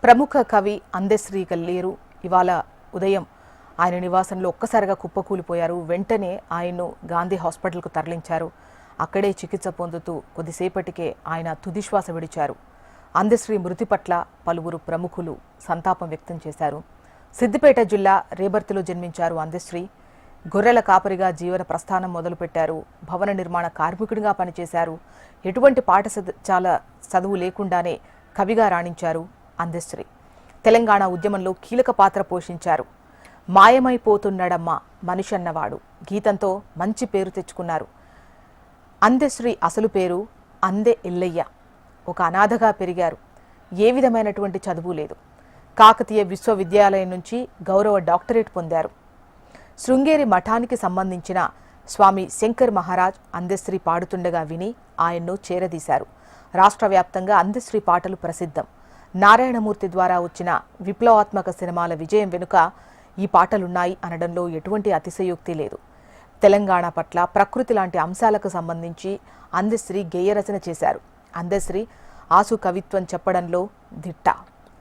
ప్రముఖ కవి అందెశ్రీ గల్లేరు ఇవాళ ఉదయం ఆయన నివాసంలో ఒక్కసారిగా కుప్పకూలిపోయారు. వెంటనే ఆయన్ను గాంధీ హాస్పిటల్కు తరలించారు. అక్కడే చికిత్స పొందుతూ కొద్దిసేపటికే ఆయన తుదిశ్వాస విడిచారు. అందెశ్రీ మృతి పట్ల పలువురు ప్రముఖులు సంతాపం వ్యక్తం చేశారు. సిద్దిపేట జిల్లా రేబర్తిలో జన్మించారు అందెశ్రీ. గొర్రెల కాపరిగా జీవన ప్రస్థానం మొదలుపెట్టారు. భవన నిర్మాణ కార్మికుడిగా పనిచేశారు. ఎటువంటి పాఠశాల చదువు లేకుండానే కవిగా రాణించారు అందెశ్రీ. తెలంగాణ ఉద్యమంలో కీలక పాత్ర పోషించారు. మాయమైపోతున్నడమ్మా మనిషన్నవాడు గీతంతో మంచి పేరు తెచ్చుకున్నారు. అందెశ్రీ అసలు పేరు అందే ఎల్లయ్య. ఒక అనాథగా పెరిగారు. ఏ విధమైనటువంటి చదువు లేదు. కాకతీయ విశ్వవిద్యాలయం నుంచి గౌరవ డాక్టరేట్ పొందారు. శృంగేరి మఠానికి సంబంధించిన స్వామి శంకర్ మహారాజ్ అందెశ్రీ పాడుతుండగా విని ఆయన్ను చేరదీశారు. రాష్ట్ర వ్యాప్తంగా అందెశ్రీ పాటలు ప్రసిద్ధం. నారాయణమూర్తి ద్వారా వచ్చిన విప్లవాత్మక సినిమాల విజయం వెనుక ఈ పాటలున్నాయి అనడంలో ఎటువంటి అతిశయోక్తి లేదు. తెలంగాణ పట్ల ప్రకృతి లాంటి అంశాలకు సంబంధించి అందెశ్రీ గేయ రచన చేశారు. అందెశ్రీ ఆసు కవిత్వం చెప్పడంలో దిట్ట.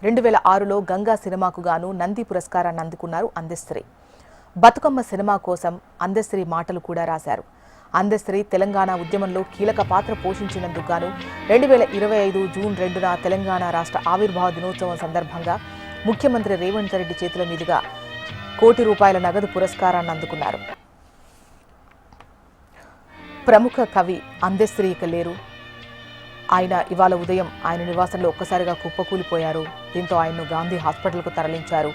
2006లో గంగా సినిమాకు గాను నంది పురస్కారాన్ని అందుకున్నారు అందెశ్రీ. బతుకమ్మ సినిమా కోసం అందెశ్రీ మాటలు కూడా రాశారు. అందెశ్రీ తెలంగాణ ఉద్యమంలో కీలక పాత్ర పోషించినందుకు గాను 2025 జూన్ 2న తెలంగాణ రాష్ట్ర ఆవిర్భావ దినోత్సవం సందర్భంగా ముఖ్యమంత్రి రేవంత్ రెడ్డి చేతుల మీదుగా ₹1 కోటి నగదు పురస్కారాన్ని అందుకున్నారు. ప్రముఖ కవి అందెశ్రీ ఇక లేరు. ఆయన ఇవాళ ఉదయం ఆయన నివాసంలో ఒక్కసారిగా కుప్పకూలిపోయారు. దీంతో ఆయన్ను గాంధీ హాస్పిటల్కు తరలించారు.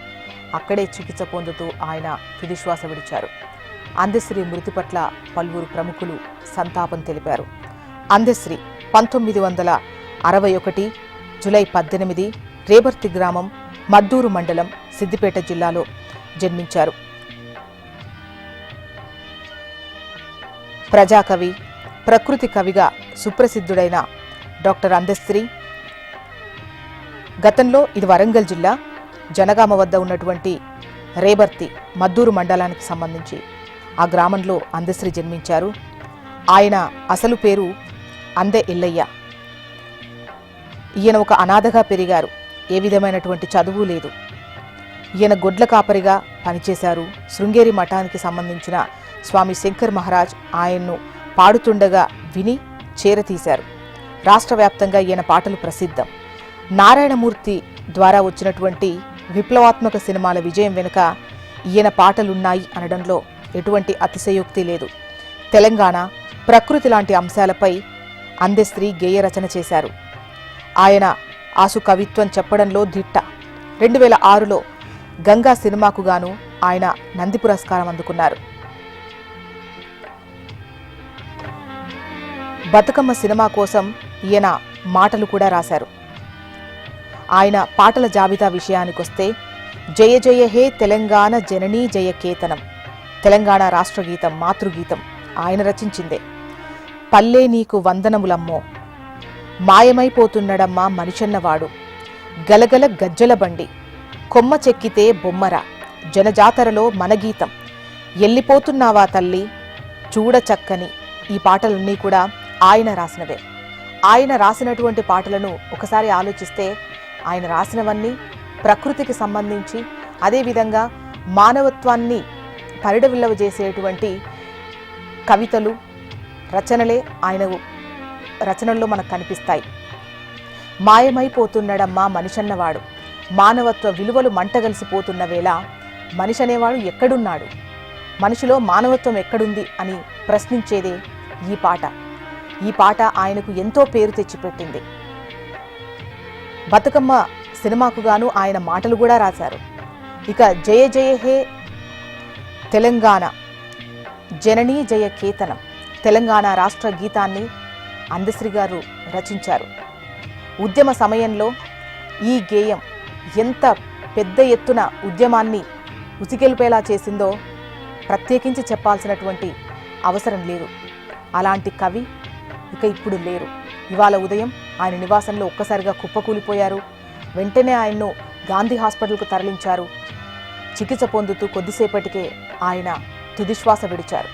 అక్కడే చికిత్స పొందుతూ ఆయన తుదిశ్వాస విడిచారు. అందెశ్రీ మృతి పట్ల పలువురు ప్రముఖులు సంతాపం తెలిపారు. అందెశ్రీ 1961 జూలై 18 రేబర్తి గ్రామం మద్దూరు మండలం సిద్దిపేట జిల్లాలో జన్మించారు. ప్రజాకవి, ప్రకృతి కవిగా సుప్రసిద్ధుడైన డాక్టర్ అందెశ్రీ గతంలో ఇది వరంగల్ జిల్లా జనగామ వద్ద ఉన్నటువంటి రేబర్తి మద్దూరు మండలానికి సంబంధించి ఆ గ్రామంలో అందెశ్రీ జన్మించారు. ఆయన అసలు పేరు అందే ఎల్లయ్య. ఈయన ఒక అనాథగా పెరిగారు. ఏ విధమైనటువంటి చదువు లేదు. ఈయన గొడ్ల కాపరిగా పనిచేశారు. శృంగేరి మఠానికి సంబంధించిన స్వామి శంకర్ మహారాజ్ ఆయన్ను పాడుతుండగా విని చేరతీశారు. రాష్ట్ర వ్యాప్తంగా ఈయన పాటలు ప్రసిద్ధం. నారాయణమూర్తి ద్వారా వచ్చినటువంటి విప్లవాత్మక సినిమాల విజయం వెనుక ఈయన పాటలున్నాయి అనడంలో ఎటువంటి అతిశయోక్తి లేదు. తెలంగాణ, ప్రకృతి లాంటి అంశాలపై అందెశ్రీ గేయ రచన చేశారు. ఆయన ఆసు కవిత్వం చెప్పడంలో దిట్ట. 2006లో గంగా సినిమాకు గాను ఆయన నంది పురస్కారం అందుకున్నారు. బతుకమ్మ సినిమా కోసం ఈయన మాటలు కూడా రాశారు. ఆయన పాటల జాబితా విషయానికొస్తే జయ జయ హే తెలంగాణ జననీ జయ కేతనం తెలంగాణ రాష్ట్ర గీతం, మాతృగీతం ఆయన రచించిందే. పల్లె నీకు వందనములమ్మో, మాయమైపోతున్నడమ్మా మనిషన్నవాడు, గలగల గజ్జల బండి, కొమ్మ చెక్కితే బొమ్మర, జనజాతరలో మన గీతం, ఎల్లిపోతున్నావా తల్లి, చూడ చక్కని. ఈ పాటలన్నీ కూడా ఆయన రాసినవే. ఆయన రాసినటువంటి పాటలను ఒకసారి ఆలోచిస్తే ఆయన రాసినవన్నీ ప్రకృతికి సంబంధించి, అదేవిధంగా మానవత్వాన్ని పరిడవిల్లవజేసేటువంటి కవితలు, రచనలే ఆయన రచనల్లో మనకు కనిపిస్తాయి. మాయమైపోతున్నడమ్మా మనిషన్నవాడు, మానవత్వ విలువలు మంటగలిసిపోతున్న వేళ మనిషి అనేవాడు ఎక్కడున్నాడు, మనిషిలో మానవత్వం ఎక్కడుంది అని ప్రశ్నించేదే ఈ పాట. ఈ పాట ఆయనకు ఎంతో పేరు తెచ్చిపెట్టింది. బతుకమ్మ సినిమాకు గాను ఆయన మాటలు కూడా రాశారు. ఇక జయ జయ హే తెలంగాణ జననీ జయ కేతనం తెలంగాణ రాష్ట్ర గీతాన్ని అందెశ్రీ గారు రచించారు. ఉద్యమ సమయంలో ఈ గేయం ఎంత పెద్ద ఎత్తున ఉద్యమాన్ని ఉసిగెలిపేలా చేసిందో ప్రత్యేకించి చెప్పాల్సినటువంటి అవసరం లేదు. అలాంటి కవి ఇక ఇప్పుడు లేరు. ఇవాళ ఉదయం ఆయన నివాసంలో ఒక్కసారిగా కుప్పకూలిపోయారు. వెంటనే ఆయన్ను గాంధీ హాస్పిటల్కు తరలించారు. చికిత్స పొందుతూ కొద్దిసేపటికే ఆయన తుదిశ్వాస విడిచారు.